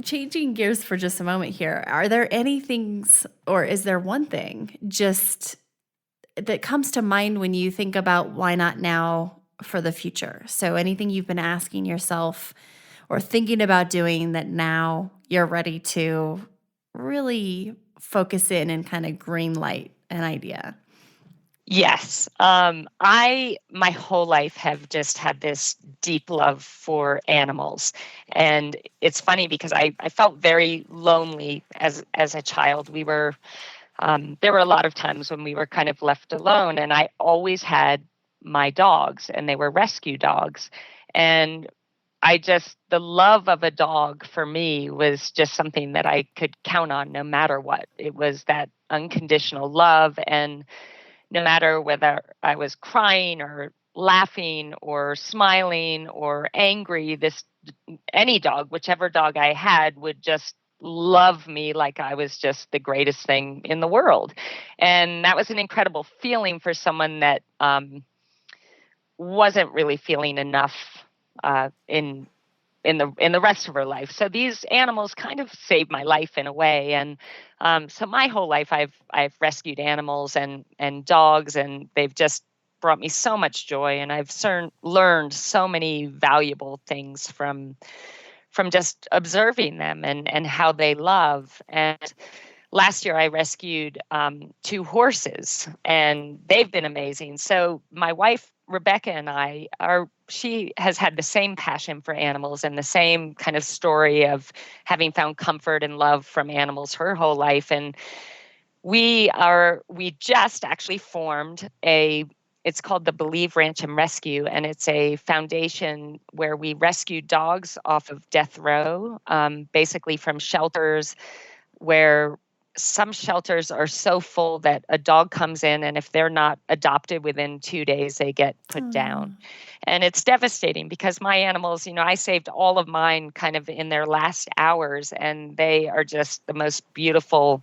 Changing gears for just a moment here, are there any things, or is there one thing just that comes to mind when you think about why not now for the future? So anything you've been asking yourself or thinking about doing that now you're ready to really focus in and kind of green light an idea? Yes. My whole life have just had this deep love for animals. And it's funny because I felt very lonely as a child. There were a lot of times when we were kind of left alone, and I always had my dogs, and they were rescue dogs. And the love of a dog for me was just something that I could count on no matter what. It was that unconditional love, and no matter whether I was crying or laughing or smiling or angry, any dog, whichever dog I had, would just love me like I was just the greatest thing in the world. And that was an incredible feeling for someone that wasn't really feeling enough in the rest of her life. So these animals kind of saved my life in a way. And so my whole life I've rescued animals and dogs, and they've just brought me so much joy. And I've learned so many valuable things from just observing them and how they love. And last year I rescued 2 horses, and they've been amazing. So my wife, Rebecca, and she has had the same passion for animals and the same kind of story of having found comfort and love from animals her whole life. And we just actually formed it's called the Believe Ranch and Rescue, and it's a foundation where we rescue dogs off of death row, basically from shelters where some shelters are so full that a dog comes in, and if they're not adopted within 2 days, they get put down. And it's devastating because my animals, I saved all of mine kind of in their last hours, and they are just the most beautiful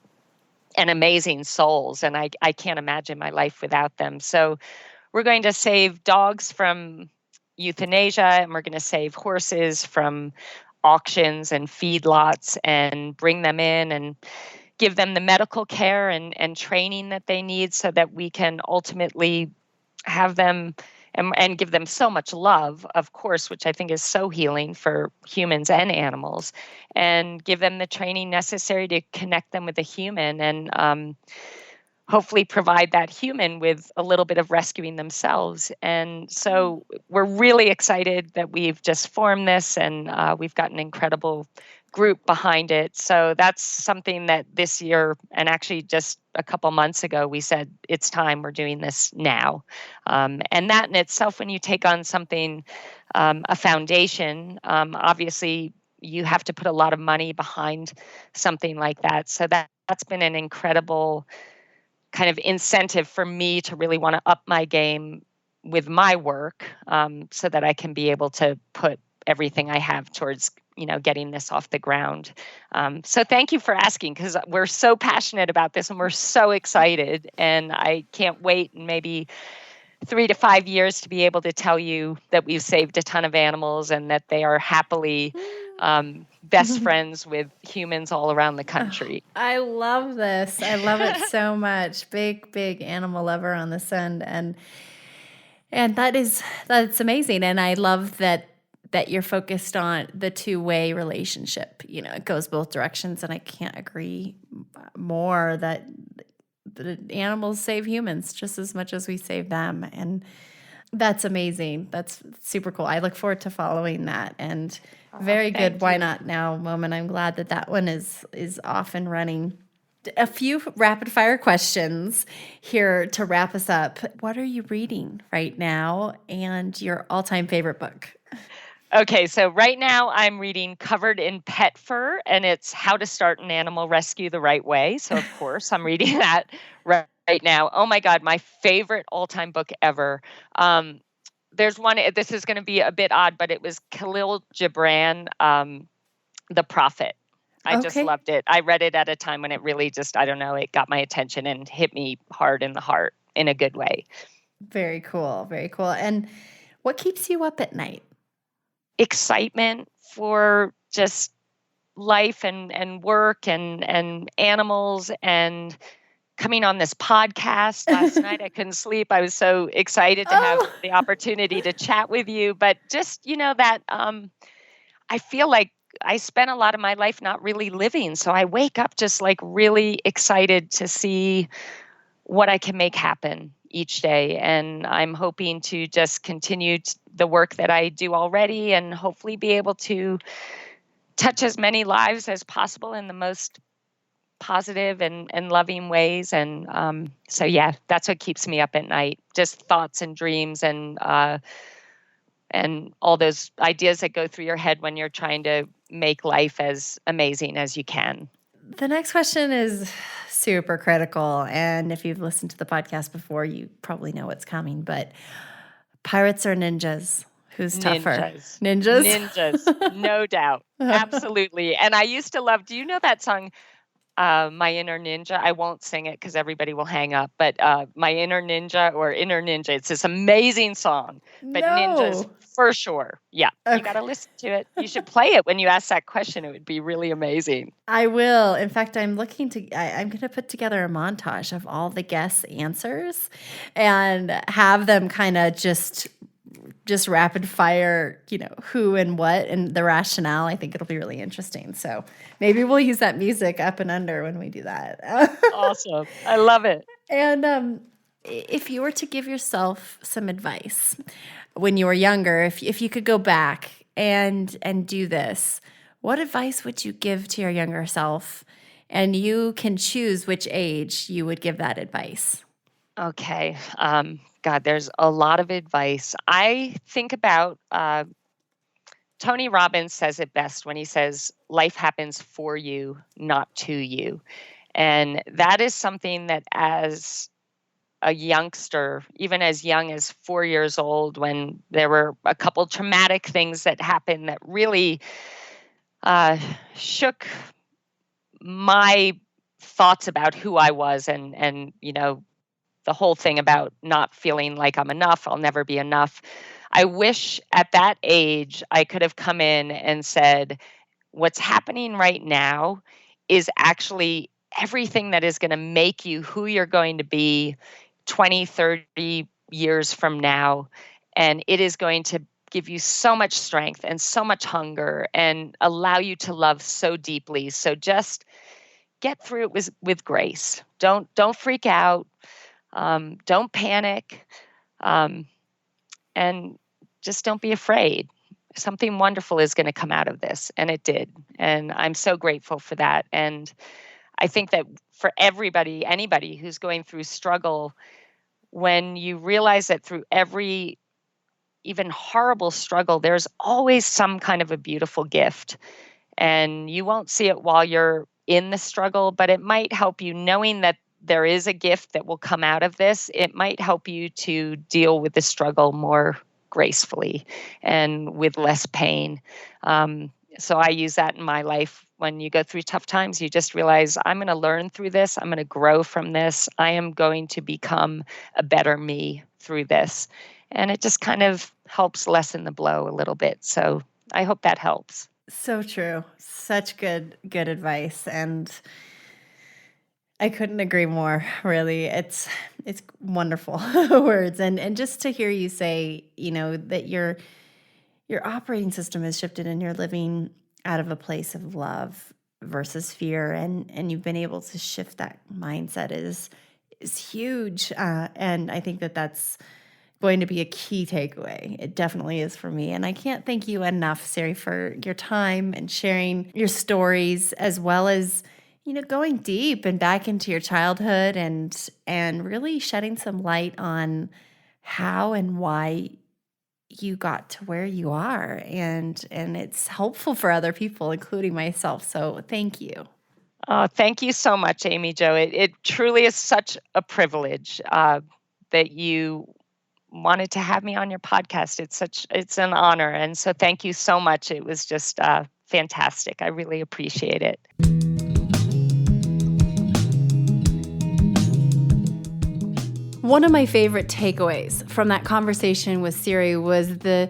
and amazing souls. And I can't imagine my life without them. So we're going to save dogs from euthanasia, and we're going to save horses from auctions and feedlots and bring them in and give them the medical care and training that they need so that we can ultimately have them and give them so much love, of course, which I think is so healing for humans and animals, and give them the training necessary to connect them with a human and hopefully provide that human with a little bit of rescuing themselves. And so we're really excited that we've just formed this, and we've got an incredible group behind it. So that's something that this year, and actually just a couple months ago, we said, it's time, we're doing this now. And that in itself, when you take on something, a foundation, obviously you have to put a lot of money behind something like that. So that's been an incredible kind of incentive for me to really want to up my game with my work, so that I can be able to put everything I have towards, getting this off the ground. So thank you for asking, because we're so passionate about this and we're so excited, and I can't wait in maybe 3 to 5 years to be able to tell you that we've saved a ton of animals and that they are happily best friends with humans all around the country. I love this. I love it so much. Big animal lover on this end, and that's amazing. And I love that you're focused on the two-way relationship. It goes both directions, and I can't agree more that the animals save humans just as much as we save them. And that's amazing. That's super cool. I look forward to following that. And very good. Why not now moment. I'm glad that one is off and running. A few rapid fire questions here to wrap us up. What are you reading right now, and your all-time favorite book? Okay, so right now I'm reading Covered in Pet Fur, and it's How to Start an Animal Rescue the Right Way. So, of course, I'm reading that right now. Oh, my God, my favorite all-time book ever. There's one, this is going to be a bit odd, but it was Khalil Gibran, The Prophet. I just loved it. I read it at a time when it really just, I don't know, it got my attention and hit me hard in the heart in a good way. Very cool. Very cool. And what keeps you up at night? Excitement for just life and work and animals, and coming on this podcast last night. I couldn't sleep. I was so excited to have the opportunity to chat with you. But just, that I feel like I spent a lot of my life not really living. So I wake up just like really excited to see what I can make happen each day. And I'm hoping to just continue the work that I do already, and hopefully be able to touch as many lives as possible in the most positive and loving ways. And so, yeah, that's what keeps me up at night. Just thoughts and dreams and all those ideas that go through your head when you're trying to make life as amazing as you can. The next question is super critical. And if you've listened to the podcast before, you probably know what's coming. But pirates or ninjas? Who's tougher? Ninjas? Ninjas, no doubt. Absolutely. And I used to love, do you know that song, My Inner Ninja? I won't sing it because everybody will hang up. But My Inner Ninja or Inner Ninja, it's this amazing song. But ninjas, for sure. Yeah, okay. You got to listen to it. You should play it when you ask that question. It would be really amazing. I will. In fact, I'm going to put together a montage of all the guests' answers and have them kind of just rapid fire, who and what and the rationale. I think it'll be really interesting. So maybe we'll use that music up and under when we do that. Awesome. I love it. And if you were to give yourself some advice when you were younger, if you could go back and do this, what advice would you give to your younger self? And you can choose which age you would give that advice. Okay. God, there's a lot of advice. I think about Tony Robbins says it best when he says, life happens for you, not to you. And that is something that as a youngster, even as young as 4 years old, when there were a couple traumatic things that happened that really shook my thoughts about who I was and the whole thing about not feeling like I'm enough, I'll never be enough. I wish at that age I could have come in and said, what's happening right now is actually everything that is going to make you who you're going to be 20, 30 years from now. And it is going to give you so much strength and so much hunger and allow you to love so deeply. So just get through it with grace. Don't freak out. Don't panic, and just don't be afraid. something wonderful is going to come out of this. And it did. And I'm so grateful for that. And I think that for everybody, anybody who's going through struggle, when you realize that through every even horrible struggle, there's always some kind of a beautiful gift. And you won't see it while you're in the struggle, but it might help you knowing that there is a gift that will come out of this. It might help you to deal with the struggle more gracefully and with less pain. So I use that in my life. When you go through tough times, you just realize, I'm going to learn through this. I'm going to grow from this. I am going to become a better me through this. And it just kind of helps lessen the blow a little bit. So I hope that helps. So true. Such good advice. And I couldn't agree more, really. It's wonderful words. And just to hear you say, that your operating system has shifted and you're living out of a place of love versus fear, and you've been able to shift that mindset is huge. And I think that's going to be a key takeaway. It definitely is for me. And I can't thank you enough, Siri, for your time and sharing your stories, as well as, going deep and back into your childhood and really shedding some light on how and why you got to where you are. And it's helpful for other people, including myself. So thank you. Thank you so much, Amy Jo. It truly is such a privilege that you wanted to have me on your podcast. It's an honor. And so thank you so much. It was just fantastic. I really appreciate it. One of my favorite takeaways from that conversation with Siri was the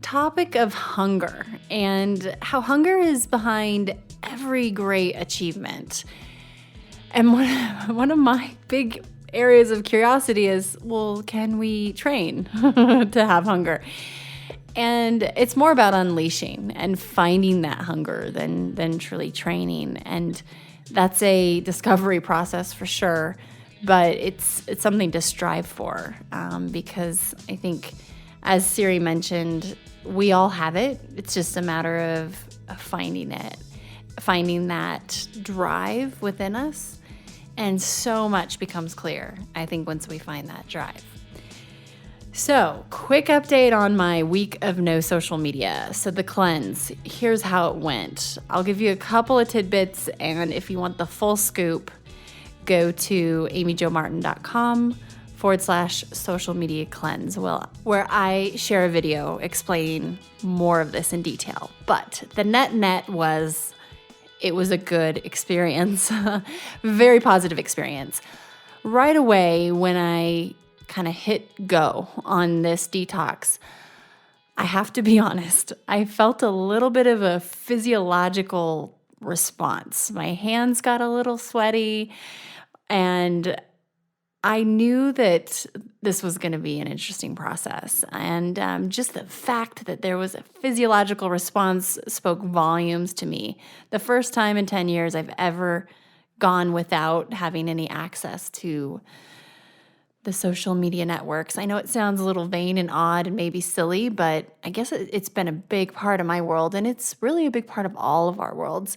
topic of hunger and how hunger is behind every great achievement. And one of my big areas of curiosity is, well, can we train to have hunger? And it's more about unleashing and finding that hunger than truly training. And that's a discovery process for sure, but it's something to strive for, because I think, as Siri mentioned, we all have it. It's just a matter of finding it, finding that drive within us. And so much becomes clear, I think, once we find that drive. So, quick update on my week of no social media. So the cleanse, here's how it went. I'll give you a couple of tidbits, and if you want the full scoop, go to amyjomartin.com/social media cleanse, where I share a video explaining more of this in detail. But the net was, it was a good experience, very positive experience. Right away, when I kind of hit go on this detox, I have to be honest, I felt a little bit of a physiological response. My hands got a little sweaty, and I knew that this was going to be an interesting process. And just the fact that there was a physiological response spoke volumes to me. The first time in 10 years I've ever gone without having any access to the social media networks. I know it sounds a little vain and odd and maybe silly, but I guess it's been a big part of my world, and it's really a big part of all of our worlds.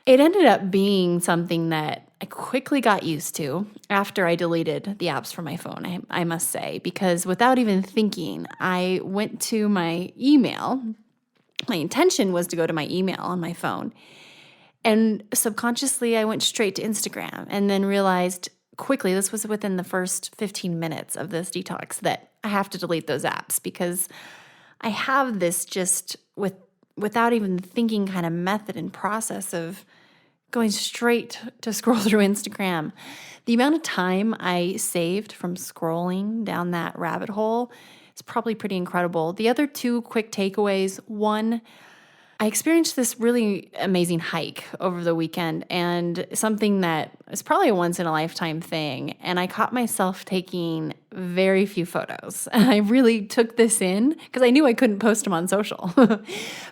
It ended up being something that I quickly got used to after I deleted the apps from my phone, I must say, because without even thinking, I went to my email. My intention was to go to my email on my phone. And subconsciously, I went straight to Instagram and then realized quickly, this was within the first 15 minutes of this detox, that I have to delete those apps because I have this just without even thinking kind of method and process of going straight to scroll through Instagram. The amount of time I saved from scrolling down that rabbit hole is probably pretty incredible. The other two quick takeaways: one, I experienced this really amazing hike over the weekend, and something that is probably a once-in-a-lifetime thing, and I caught myself taking very few photos. I really took this in because I knew I couldn't post them on social.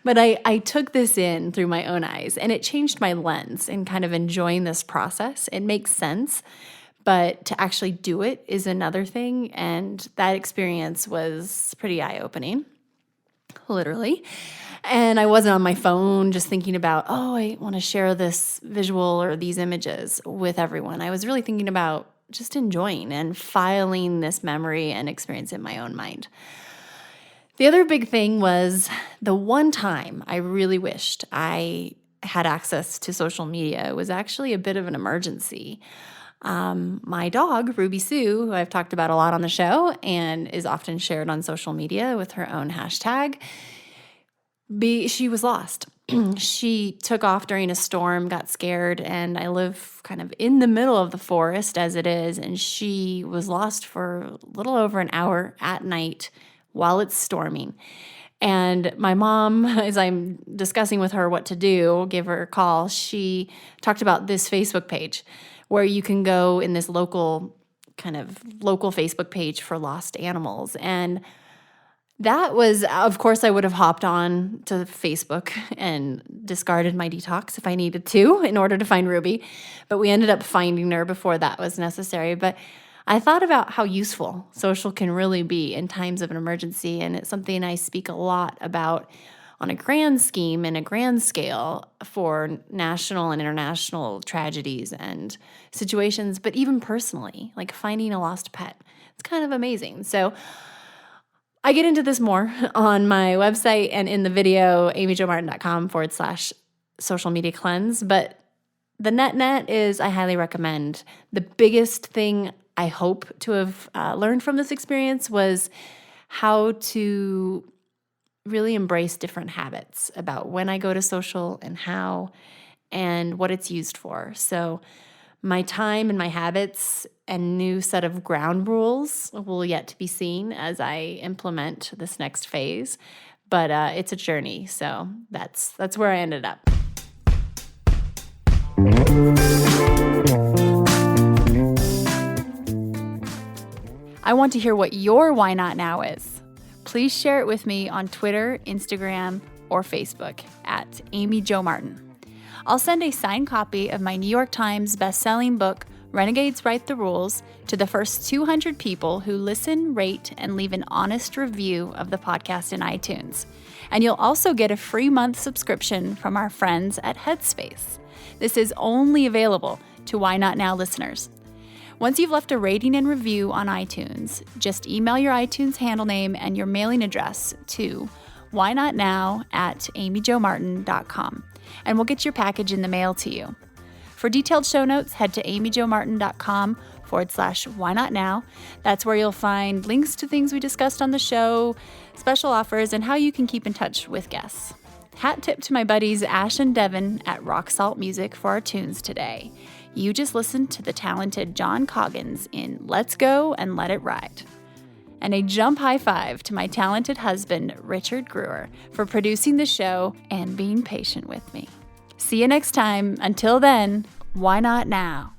But I took this in through my own eyes, and it changed my lens in kind of enjoying this process. It makes sense, but to actually do it is another thing, and that experience was pretty eye-opening. literally. And I wasn't on my phone just thinking about, oh, I want to share this visual or these images with everyone. I was really thinking about just enjoying and filing this memory and experience in my own mind. The other big thing was the one time I really wished I had access to social media. It was actually a bit of an emergency. My dog, Ruby Sue, who I've talked about a lot on the show and is often shared on social media with her own hashtag, she was lost. She took off during a storm, got scared, and I live kind of in the middle of the forest as it is, and she was lost for a little over an hour at night while it's storming. And my mom, as I'm discussing with her what to do, give her a call, she talked about this Facebook page where you can go in this local Facebook page for lost animals. And that was, of course, I would have hopped on to Facebook and discarded my detox if I needed to in order to find Ruby. But we ended up finding her before that was necessary. But I thought about how useful social can really be in times of an emergency. And it's something I speak a lot about on a grand scheme and a grand scale for national and international tragedies and situations, but even personally, like finding a lost pet. It's kind of amazing. So I get into this more on my website and in the video, amyjomartin.com/social media cleanse. But the net is I highly recommend. The biggest thing I hope to have learned from this experience was how to really embrace different habits about when I go to social and how and what it's used for. So my time and my habits and new set of ground rules will yet to be seen as I implement this next phase. But it's a journey, so that's where I ended up. I want to hear what your why not now is. Please share it with me on Twitter, Instagram, or Facebook at Amy Jo Martin. I'll send a signed copy of my New York Times best-selling book, Renegades Write the Rules, to the first 200 people who listen, rate, and leave an honest review of the podcast in iTunes. And you'll also get a free month subscription from our friends at Headspace. This is only available to Why Not Now listeners. Once you've left a rating and review on iTunes, just email your iTunes handle name and your mailing address to whynotnow@amyjomartin.com, and we'll get your package in the mail to you. For detailed show notes, head to amyjomartin.com/whynotnow. That's where you'll find links to things we discussed on the show, special offers, and how you can keep in touch with guests. Hat tip to my buddies Ash and Devin at Rock Salt Music for our tunes today. You just listened to the talented John Coggins in Let's Go and Let It Ride. And a jump high five to my talented husband, Richard Greer, for producing the show and being patient with me. See you next time. Until then, why not now?